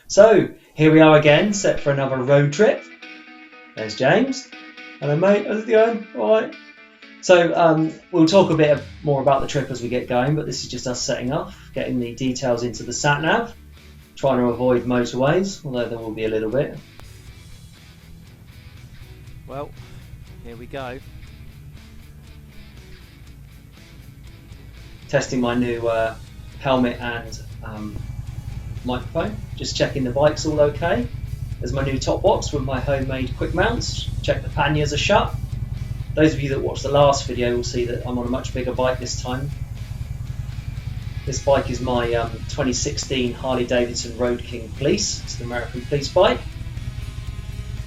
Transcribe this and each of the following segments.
So here we are again, set for another road trip. There's James. Hello mate, how's it going? Alright. So we'll talk a bit more about the trip as we get going, but this is just us setting off, getting the details into the sat-nav, trying to avoid motorways, although there will be a little bit. Well, here we go. Testing my new helmet and microphone, just checking the bike's all okay. There's my new top box with my homemade quick mounts. Check the panniers are shut. Those of you that watched the last video will see that I'm on a much bigger bike this time. This bike is my 2016 Harley-Davidson Road King Police. It's an American police bike.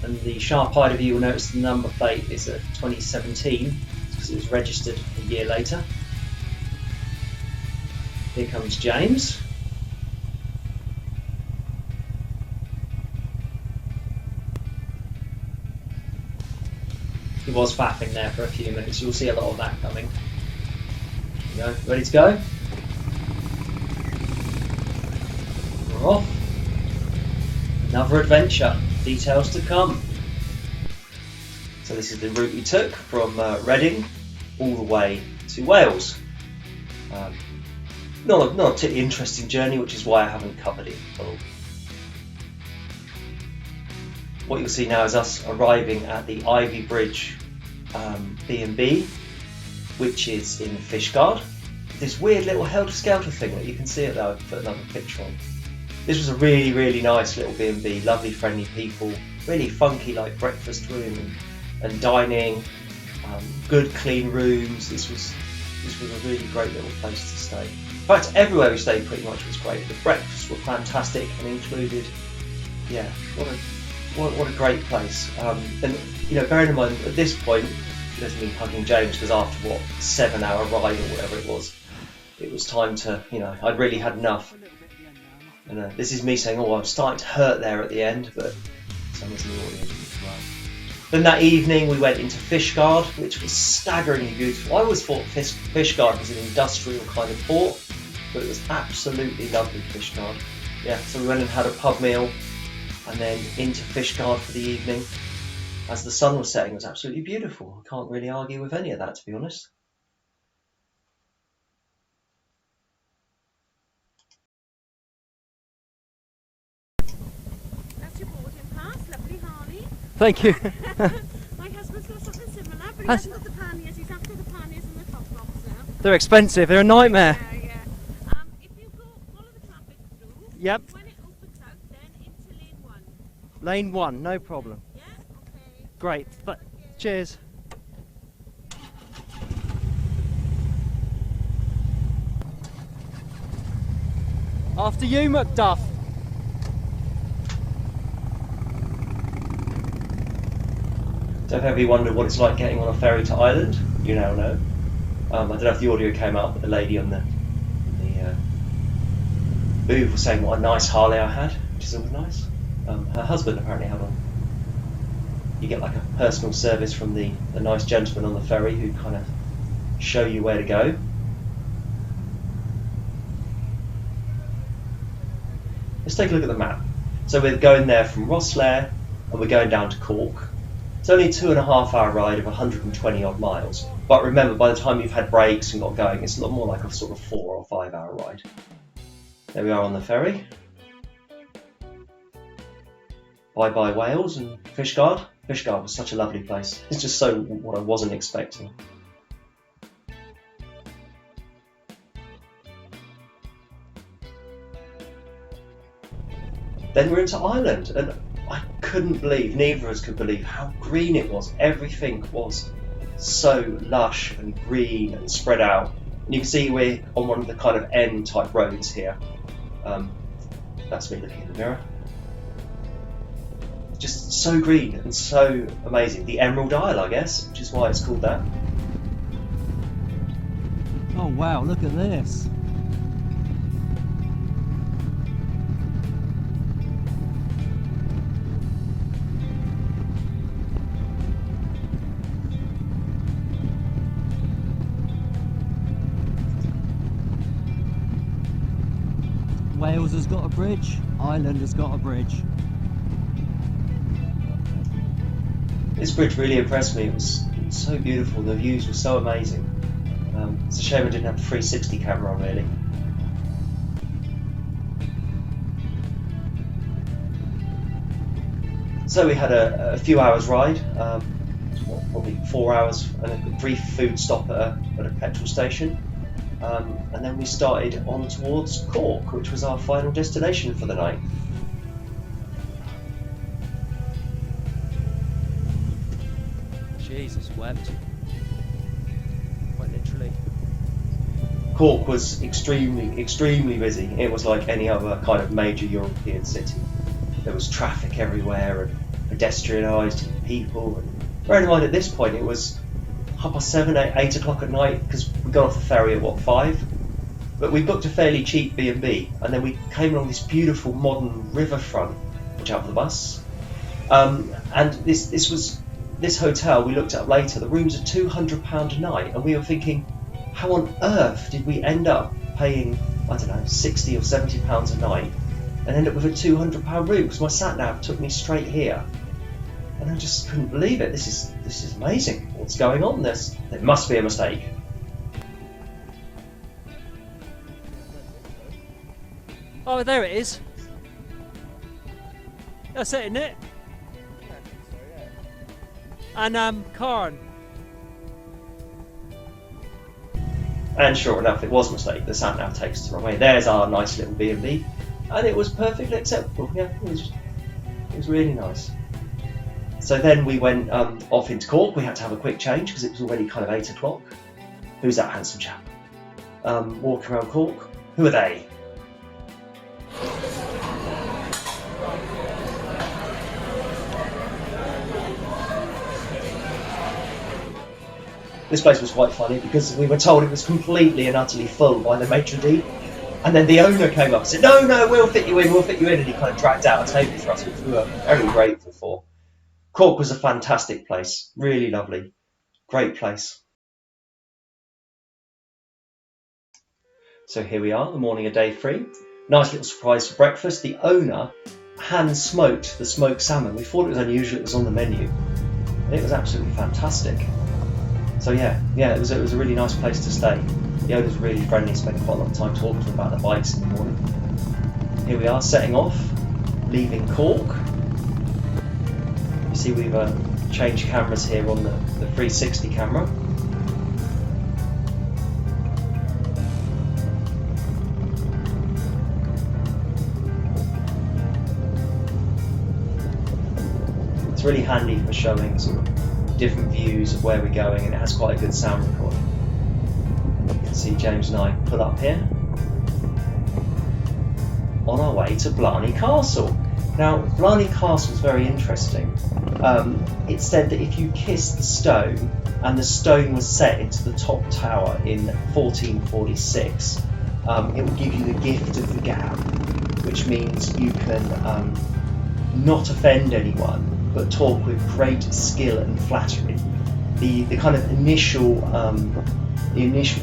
And the sharp-eyed of you will notice the number plate is a 2017 because it was registered a year later. Here comes James. He was fapping there for a few minutes. You'll see a lot of that coming. There you go. Ready to go? We're off. Another adventure. Details to come. So this is the route we took from Reading all the way to Wales. Not a particularly interesting journey, which is why I haven't covered it all. What you'll see now is us arriving at the Ivy Bridge B&B, which is in Fishguard. This weird little helter-skelter thing that you can see it though. I'll put another picture on. This was a really, really nice little B&B, lovely, friendly people, really funky like breakfast room and dining, good clean rooms. This was a really great little place to stay. In fact, everywhere we stayed pretty much was great. The breakfasts were fantastic and included. Yeah, what a great place. And you know, bearing in mind at this point, it doesn't mean hugging James because after what 7-hour ride or whatever it was time to, you know, I'd really had enough. And this is me saying, oh, I'm starting to hurt there at the end, but someone's in the audience as well. Then that evening we went into Fishguard, which was staggeringly beautiful. I always thought Fishguard was an industrial kind of port, but it was absolutely lovely, Fishguard. Yeah, so we went and had a pub meal, and then into Fishguard for the evening. As the sun was setting, it was absolutely beautiful. I can't really argue with any of that, to be honest. That's your boarding pass, lovely Harley. Thank you. My husband's got something similar, but he hasn't got the panniers. He's after the panniers and the top box now. They're expensive, they're a nightmare. Yeah. If you follow the traffic through, Yep. when it opens out, then into lane 1. Lane 1, no problem. Yeah? Okay. Great. Cheers. After you, Macduff. So if ever you wondered what it's like getting on a ferry to Ireland, you now know. I don't know if the audio came out, but the lady on the booth was saying what a nice Harley I had, which is always nice. Her husband apparently had one. You get like a personal service from the nice gentleman on the ferry who kind of show you where to go. Let's take a look at the map. So we're going there from Rosslare and we're going down to Cork. It's only a 2.5-hour ride of 120 odd miles. But remember, by the time you've had breaks and got going, it's a lot more like a sort of 4 or 5 hour ride. There we are on the ferry. Bye bye Wales and Fishguard. Fishguard was such a lovely place. It's just so what I wasn't expecting. Then we're into Ireland, and I couldn't believe, neither of us could believe how green it was. Everything was so lush and green and spread out. And you can see we're on one of the kind of N type roads here. That's me looking in the mirror. Just so green and so amazing. The Emerald Isle, I guess, which is why it's called that. Oh wow, look at this. Wales has got a bridge, Ireland has got a bridge. This bridge really impressed me. It was so beautiful. The views were so amazing. It's a shame I didn't have the 360 camera on, really. So we had a few hours ride, probably 4 hours, and a brief food stop at a petrol station. And then we started on towards Cork, which was our final destination for the night. Jesus wept. Quite literally. Cork was extremely busy. It was like any other kind of major European city. There was traffic everywhere and pedestrianised people. And bear in mind at this point it was 7:30, 8 o'clock at night, because we got off the ferry at 5. But we booked a fairly cheap B&B, and then we came along this beautiful modern riverfront, which out of the bus. And this hotel we looked at later. The rooms are £200 a night, and we were thinking, how on earth did we end up paying, I don't know, £60 or £70 a night and end up with a £200 room? Because my sat nav took me straight here, and I just couldn't believe it. This is amazing. What's going on? There must be a mistake. Oh, there it is. That's it, isn't it? And Carn. And sure enough, it was a mistake. The sat nav takes us the wrong way. There's our nice little B&B, and it was perfectly acceptable. Yeah, it was really nice. So then we went off into Cork. We had to have a quick change because it was already kind of 8 o'clock. Who's that handsome chap? Walking around Cork. Who are they? This place was quite funny because we were told it was completely and utterly full by the maitre d', and then the owner came up and said, no, we'll fit you in, and he kind of dragged out a table for us, which we were very grateful for. Cork was a fantastic place, really lovely, great place. So here we are, the morning of day 3. Nice little surprise for breakfast. The owner hand smoked the smoked salmon. We thought it was unusual, it was on the menu, and it was absolutely fantastic. So yeah, it was a really nice place to stay. The owner's really friendly, spent quite a lot of time talking to them about the bikes in the morning. Here we are, setting off, leaving Cork. You see we've changed cameras here on the 360 camera. It's really handy for showing sort of different views of where we're going, and it has quite a good sound recording. You can see James and I pull up here on our way to Blarney Castle. Now, Blarney Castle is very interesting. It said that if you kiss the stone, and the stone was set into the top tower in 1446, it will give you the gift of the gab, which means you can not offend anyone, but talk with great skill and flattery. The kind of initial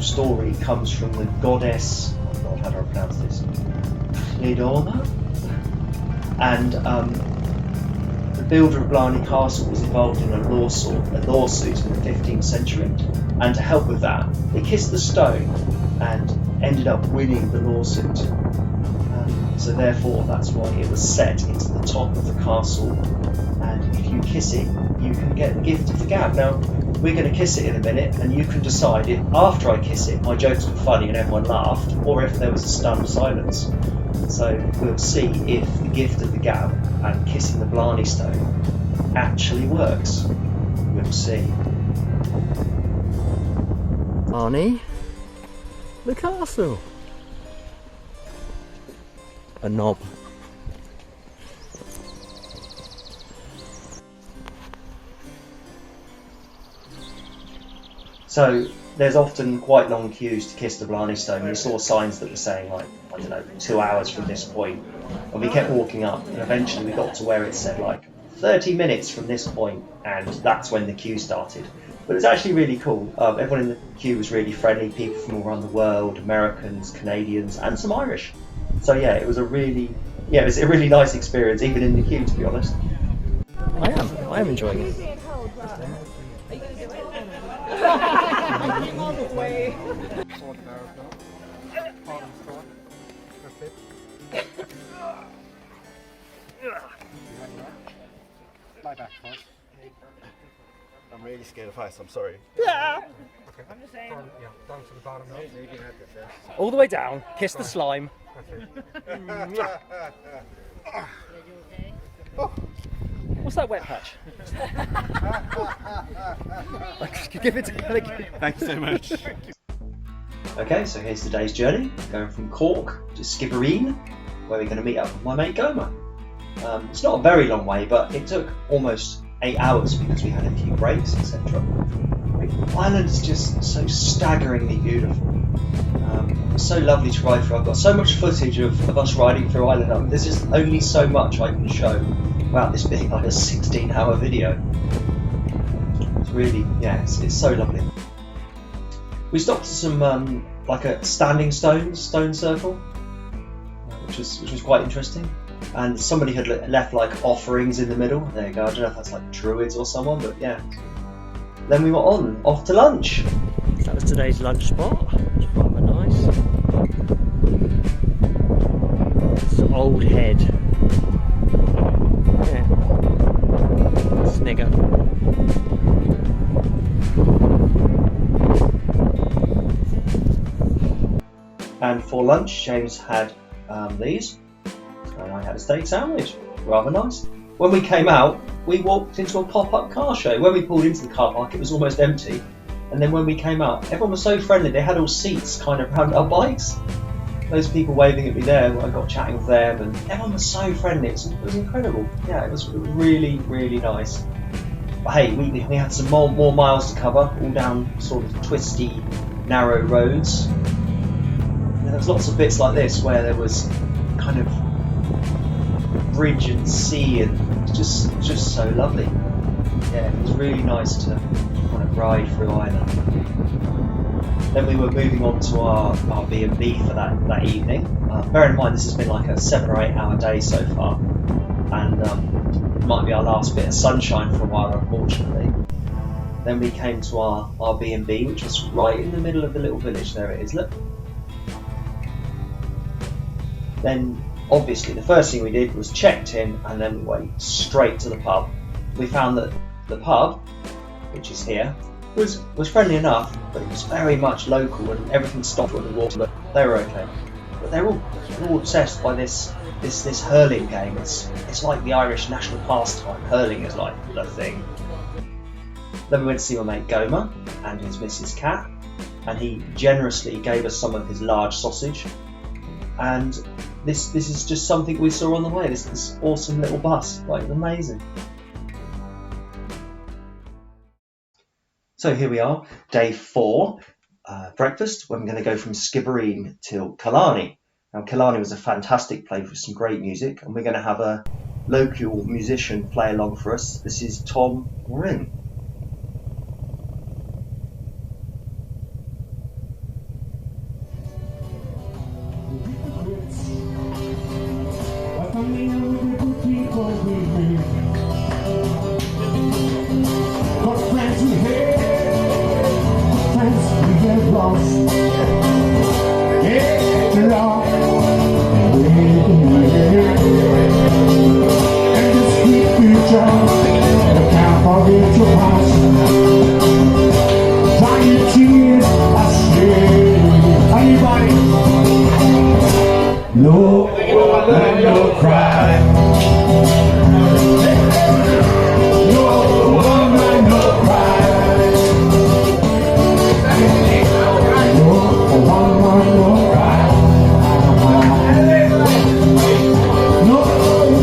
story comes from the goddess, oh God, how do I pronounce this? Lidorna? And the builder of Blarney Castle was involved in a lawsuit in the 15th century, and to help with that, they kissed the stone and ended up winning the lawsuit. So therefore, that's why it was set into the top of the castle, and if you kiss it, you can get the gift of the gab. Now, we're going to kiss it in a minute, and you can decide if, after I kiss it, my jokes were funny and everyone laughed, or if there was a stunned silence. So we'll see if the gift of the gab and kissing the Blarney Stone actually works. We'll see. Blarney, the castle. A knob. So there's often quite long queues to kiss the Blarney Stone. We saw signs that were saying, like, I don't know, 2 hours from this point, and we kept walking up, and eventually we got to where it said like 30 minutes from this point, and that's when the queue started. But it was actually really cool. Everyone in the queue was really friendly, people from all around the world, Americans, Canadians, and some Irish. So yeah, it was a really nice experience, even in the queue, to be honest. I am enjoying it. Lie back first. I'm really scared of heights, I'm sorry. Yeah. Okay. I'm just saying. Yeah, down to the bottom now. So you can have it first. All the way down, kiss the slime. What's that wet patch? Give it to Thanks so much. Okay, so here's today's journey, going from Cork to Skibbereen, where we're going to meet up with my mate Gomer. It's not a very long way, but it took almost 8 hours because we had a few breaks, etc. Ireland is just so staggeringly beautiful. It's so lovely to ride through. I've got so much footage of us riding through Ireland. There's just only so much I can show without this being like a 16-hour video. It's really, yeah, it's so lovely. We stopped at some like a standing stone circle, which was quite interesting. And somebody had left like offerings in the middle. There you go. I don't know if that's like druids or someone, but yeah. Then we were off to lunch. That was today's lunch spot. It's rather nice. It's Old Head. Yeah. Snigger. And for lunch, James had these, and I had a steak sandwich. Rather nice. When we came out, we walked into a pop-up car show. When we pulled into the car park, it was almost empty. And then when we came out, everyone was so friendly. They had all seats kind of around our bikes. Those people waving at me there, I got chatting with them, and everyone was so friendly. It was incredible. Yeah, it was really, really nice. But hey, we had some more miles to cover, all down sort of twisty, narrow roads. And there was lots of bits like this where there was kind of bridge and sea, and just so lovely. Yeah, it was really nice to kind of ride through Ireland. Then we were moving on to our B&B for that evening. Bear in mind this has been like a 7 or 8 hour day so far, and it might be our last bit of sunshine for a while, unfortunately. Then we came to our B&B, which was right in the middle of the little village. There it is, look. Then obviously the first thing we did was checked in, and then we went straight to the pub. We found that the pub, which is here, was friendly enough, but it was very much local, and everything stopped when we walked. But they were okay. But they're all obsessed by this hurling game. It's like the Irish national pastime. Hurling is like the thing. Then we went to see my mate Gomer and his Mrs. Cat, and he generously gave us some of his large sausage. And this is just something we saw on the way. This awesome little bus, like amazing. So here we are, day 4, breakfast. We're going to go from Skibbereen till Killarney. Now Killarney was a fantastic place with some great music, and we're going to have a local musician play along for us. This is Tom Ring. No woman, no cry. No woman, no cry. No woman, no cry. No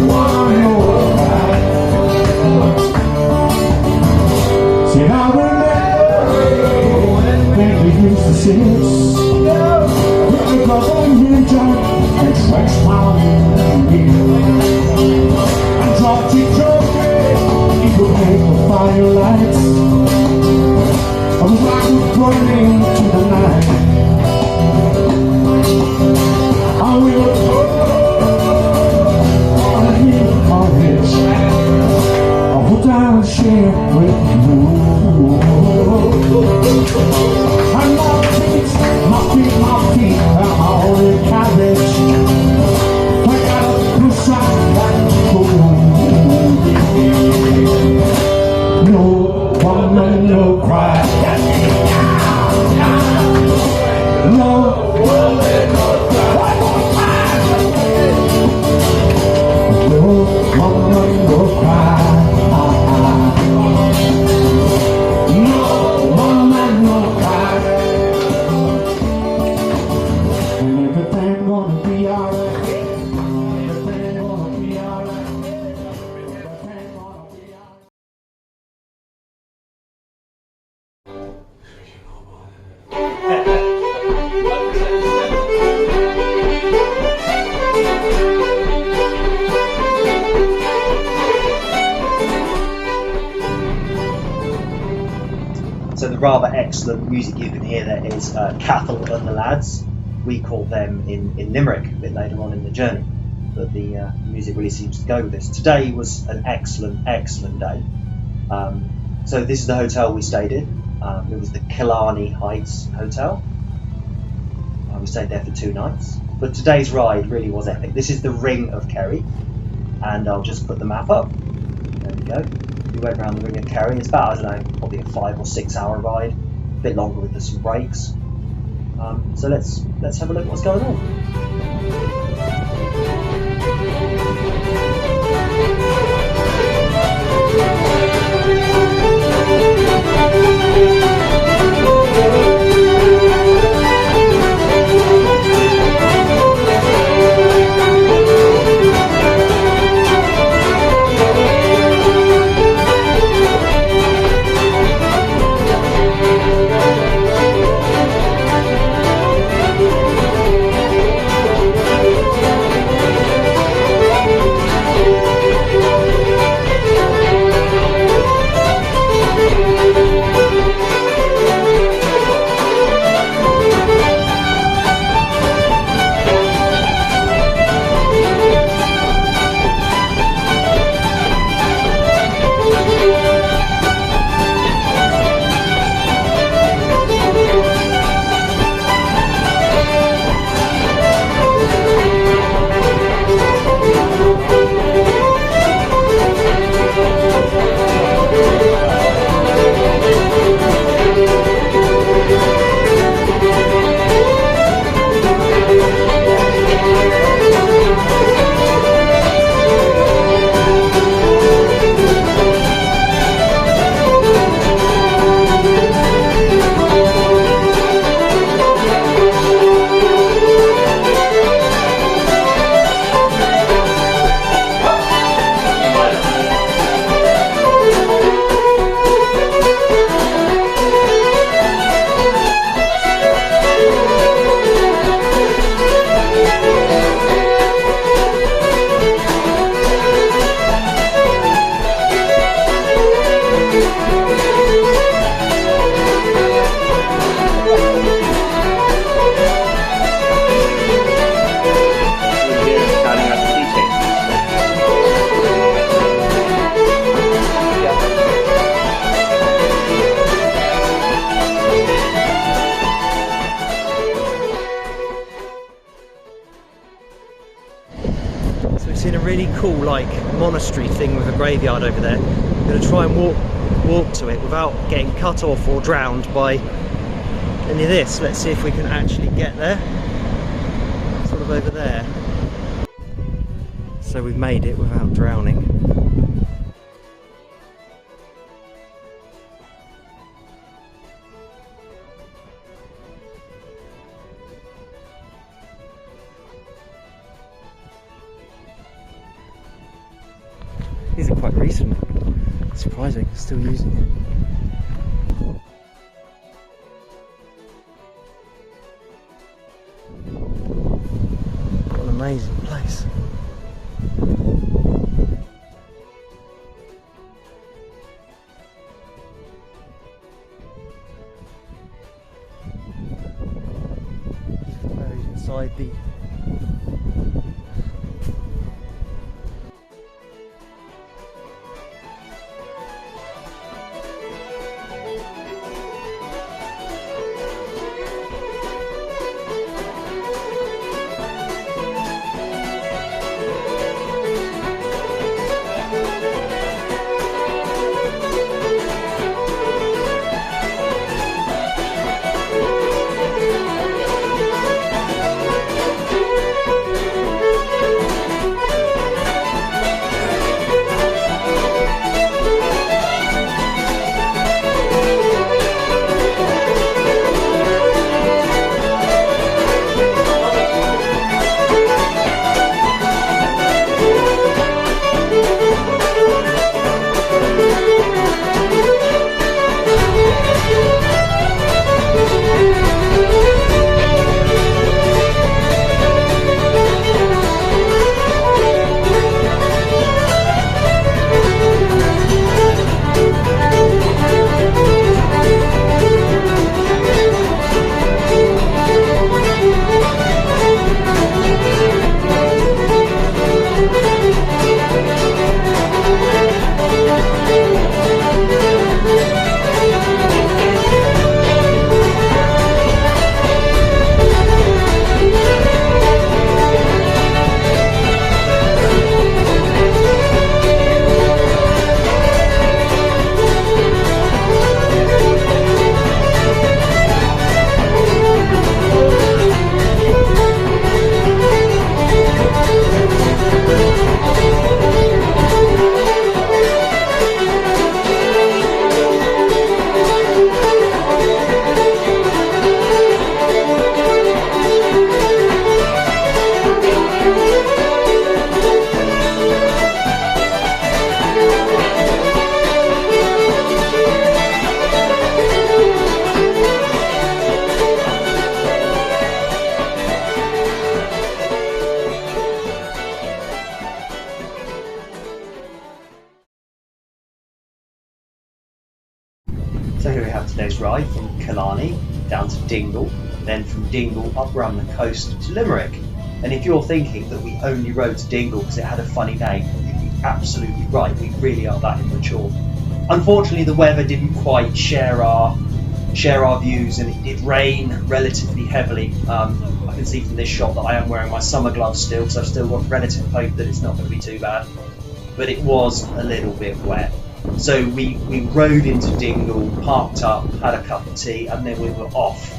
woman, no cry. See, I remember when we used to sing. Because I'm here, John. Stretch my hand and draw to joke. It would make the firelights. I was like burning to the night. I will share with you. And my feet are all in carriage. I gotta push out that no woman, no cry. No woman, no cry. No woman, no cry. No woman, no cry. And everything gonna be alright. Everything gonna be alright. Everything gonna be alright. So the rather excellent music you can hear there is Cathal and the Lads. We call them in Limerick a bit later on in the journey, but the music really seems to go with this. Today was an excellent day. So this is the hotel we stayed in. It was the Killarney Heights Hotel. We stayed there for 2 nights. But today's ride really was epic. This is the Ring of Kerry, and I'll just put the map up. There we go. We went around the Ring of Kerry. It's about, I don't know, probably a 5 or 6 hour ride. A bit longer with some breaks. So let's have a look at what's going on. Seen a really cool like monastery thing with a graveyard over there. I'm going to try and walk to it without getting cut off or drowned by any of this. Let's see if we can actually get there. Sort of over there. So we've made it without drowning. These are quite recent. Surprising, still using it. What an amazing place. Buried inside the So here we have today's ride from Killarney down to Dingle, then from Dingle up around the coast to Limerick. And if you're thinking that we only rode to Dingle because it had a funny name, you'd be absolutely right. We really are that immature. Unfortunately, the weather didn't quite share our views, and it did rain relatively heavily. I can see from this shot that I am wearing my summer gloves still, so I've still got relative hope that it's not going to be too bad. But it was a little bit wet. So we rode into Dingle, parked up, had a cup of tea, and then we were off.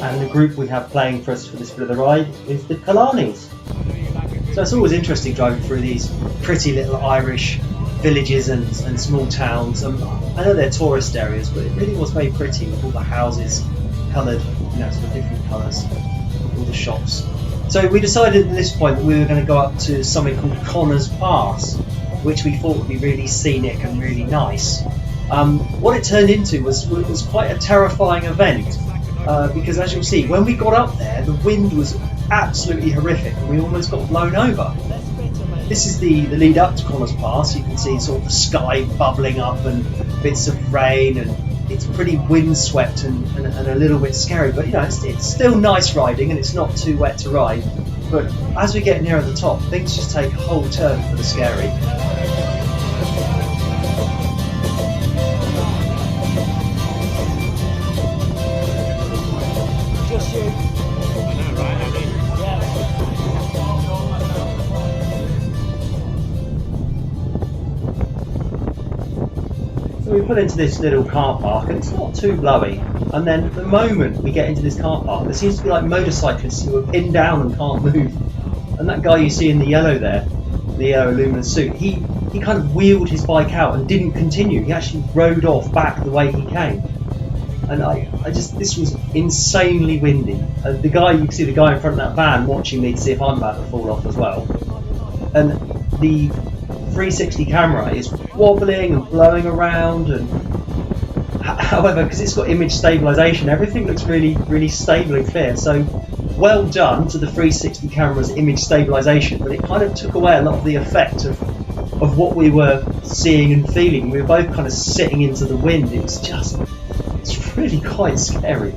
And the group we have playing for us for this bit of the ride is the Killarneys. So it's always interesting driving through these pretty little Irish villages and small towns. I know they're tourist areas, but it really was very pretty with all the houses coloured, sort of different colours, all the shops. So we decided at this point that we were going to go up to something called Connors Pass, which we thought would be really scenic and really nice. What it turned into was quite a terrifying event, because as you'll see, when we got up there, the wind was absolutely horrific and we almost got blown over. This is the lead up to Connors Pass. You can see sort of the sky bubbling up and bits of rain, and it's pretty windswept and a little bit scary, but it's still nice riding and it's not too wet to ride. But as we get nearer the top, things just take a whole turn for the scary. Just you. I know, right? So we pull into this little car park and it's not too blowy, and then the moment we get into this car park there seems to be like motorcyclists who are pinned down and can't move, and that guy you see in the yellow there, the yellow luminous suit, he kind of wheeled his bike out and didn't continue. He actually rode off back the way he came, and this was insanely windy. The guy, you can see the guy in front of that van watching me to see if I'm about to fall off as well, and the 360 camera is wobbling and blowing around, and however, because it's got image stabilization, everything looks really, really stable and clear. So well done to the 360 camera's image stabilization, but it kind of took away a lot of the effect of what we were seeing and feeling. We were both kind of sitting into the wind. It's really quite scary.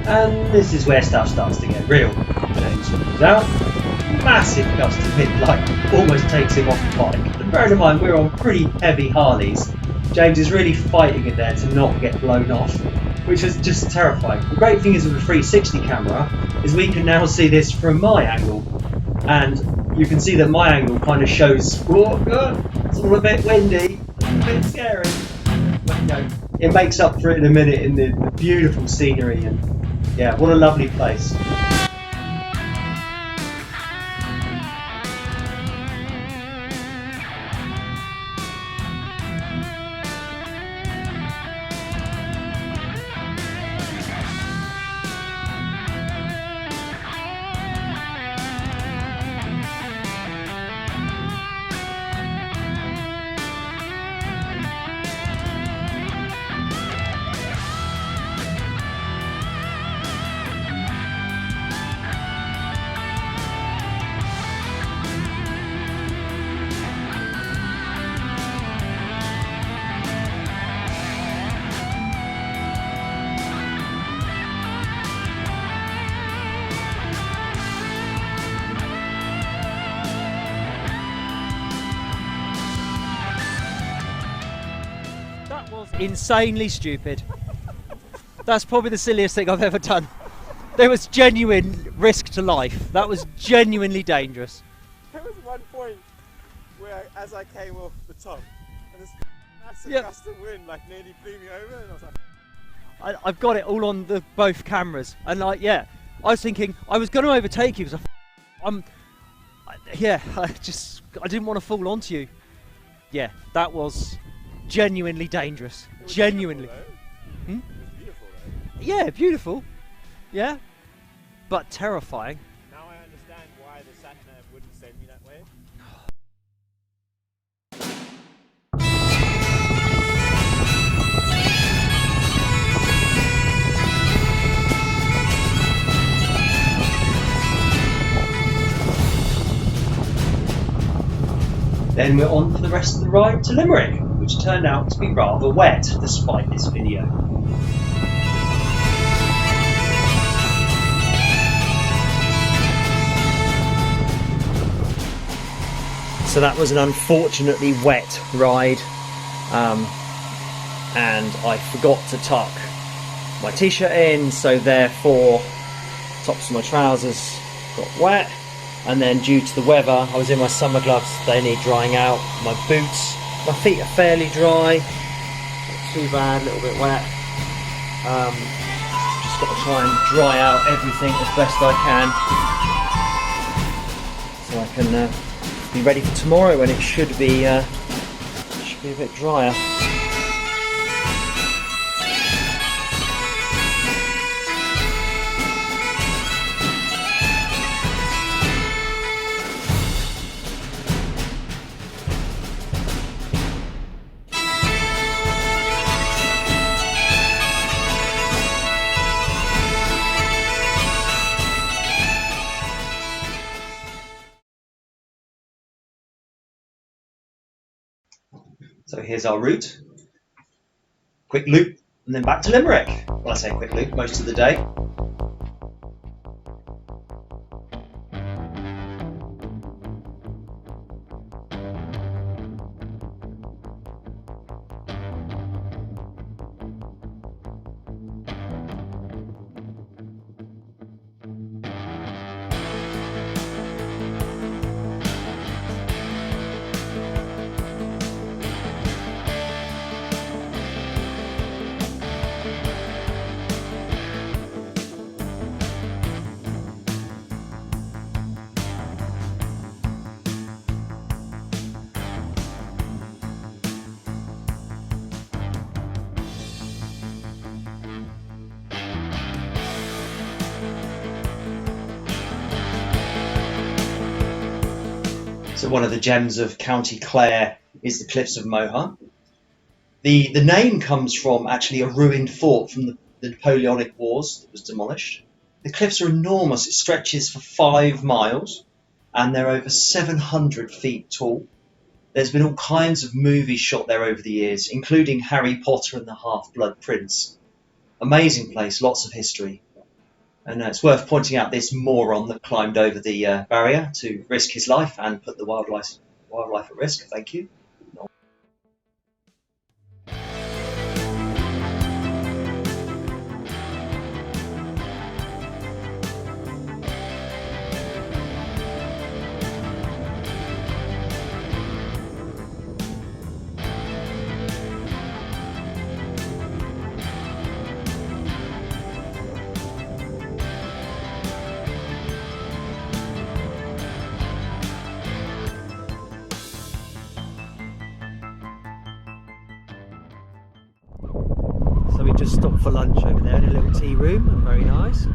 And this is where stuff starts to get real. James comes out, massive gust of wind, like almost takes him off the bike. And bearing in mind we're on pretty heavy Harleys, James is really fighting it there to not get blown off, which is just terrifying. The great thing is with the 360 camera is we can now see this from my angle, and you can see that my angle kind of shows, it's all a bit windy, a bit scary, but it makes up for it in a minute in the beautiful scenery, and yeah, what a lovely place. Insanely stupid. That's probably the silliest thing I've ever done. There was genuine risk to life. That was genuinely dangerous. There was one point where, as I came off the top, and this massive gust of wind like nearly blew me over, and I was like, I've got it all on both cameras, and like, yeah, I was thinking I was going to overtake you because I didn't want to fall onto you. Yeah, that was genuinely dangerous. Genuinely. Beautiful, it was beautiful, though. Yeah, beautiful. Yeah, but terrifying. Now I understand why the sat-nav wouldn't send me that way. Then we're on for the rest of the ride to Limerick, which turned out to be rather wet despite this video. So that was an unfortunately wet ride, and I forgot to tuck my t-shirt in, so therefore tops of my trousers got wet. And then due to the weather, I was in my summer gloves, they need drying out. My boots, my feet are fairly dry, not too bad, a little bit wet. Just got to try and dry out everything as best I can, so I can be ready for tomorrow when it should be a bit drier. So here's our route. Quick loop and then back to Limerick. Well, I say quick loop, most of the day. So one of the gems of County Clare is the Cliffs of Moher. The name comes from actually a ruined fort from the Napoleonic Wars that was demolished. The cliffs are enormous. It stretches for 5 miles and they're over 700 feet tall. There's been all kinds of movies shot there over the years, including Harry Potter and the Half-Blood Prince. Amazing place, lots of history. And it's worth pointing out this moron that climbed over the barrier to risk his life and put the wildlife at risk. Thank you. So we just stopped for lunch over there in a little tea room, very nice.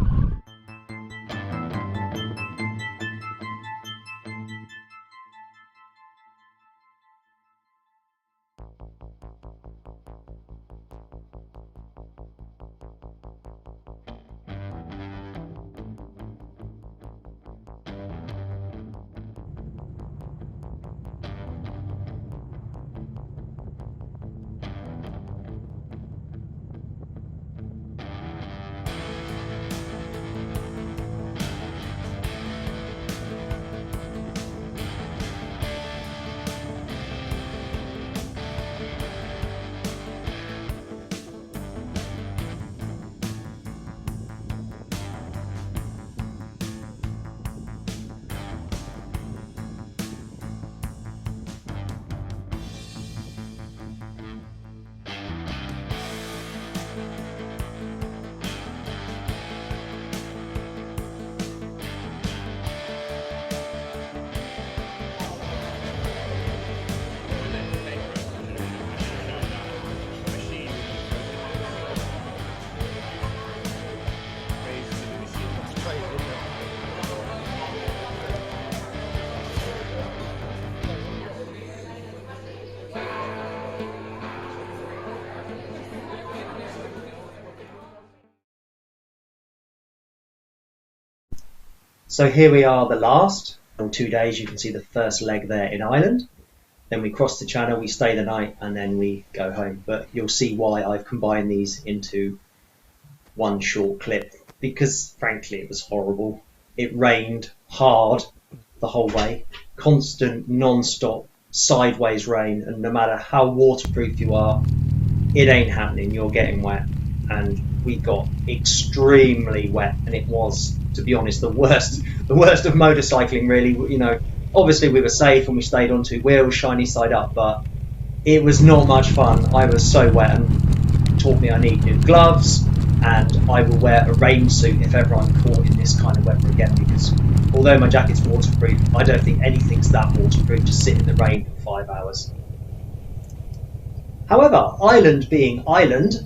So here we are, the last. In 2 days, you can see the first leg there in Ireland. Then we cross the channel, we stay the night, and then we go home. But you'll see why I've combined these into one short clip, because frankly it was horrible. It rained hard the whole way, constant, non-stop, sideways rain, and no matter how waterproof you are, it ain't happening, you're getting wet. And we got extremely wet, and it was, to be honest, the worst of motorcycling, really. You know, obviously we were safe and we stayed on 2 wheels, shiny side up, but it was not much fun. I was so wet, and it taught me I need new gloves, and I will wear a rain suit if ever I'm caught in this kind of weather again, because although my jacket's waterproof, I don't think anything's that waterproof to sit in the rain for 5 hours. However, Ireland being Ireland,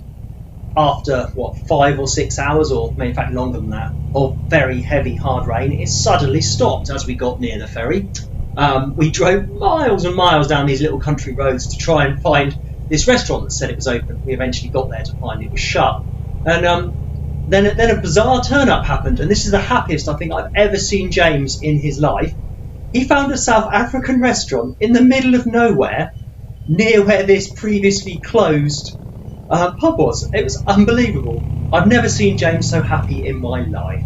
after 5 or 6 hours, or in fact longer than that, of very heavy hard rain, it suddenly stopped as we got near the ferry. We drove miles and miles down these little country roads to try and find this restaurant that said it was open. We eventually got there to find it was shut. And then a bizarre turn-up happened, and this is the happiest I think I've ever seen James in his life. He found a South African restaurant in the middle of nowhere, near where this previously closed pub was. It was unbelievable. I've never seen James so happy in my life.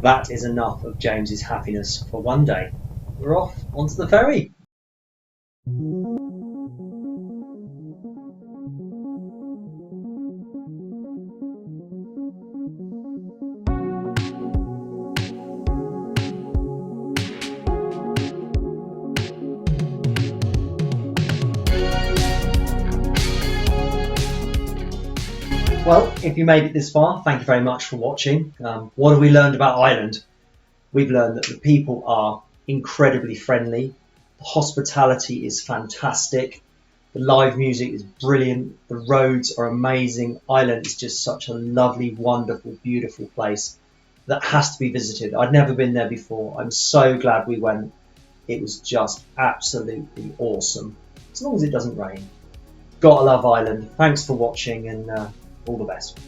That is enough of James's happiness for one day. We're off onto the ferry. Well, if you made it this far, thank you very much for watching. What have we learned about Ireland? We've learned that the people are incredibly friendly, the hospitality is fantastic, the live music is brilliant, the roads are amazing. Ireland is just such a lovely, wonderful, beautiful place that has to be visited. I'd never been there before. I'm so glad we went. It was just absolutely awesome, as long as it doesn't rain. Gotta love Ireland. Thanks for watching, and all the best.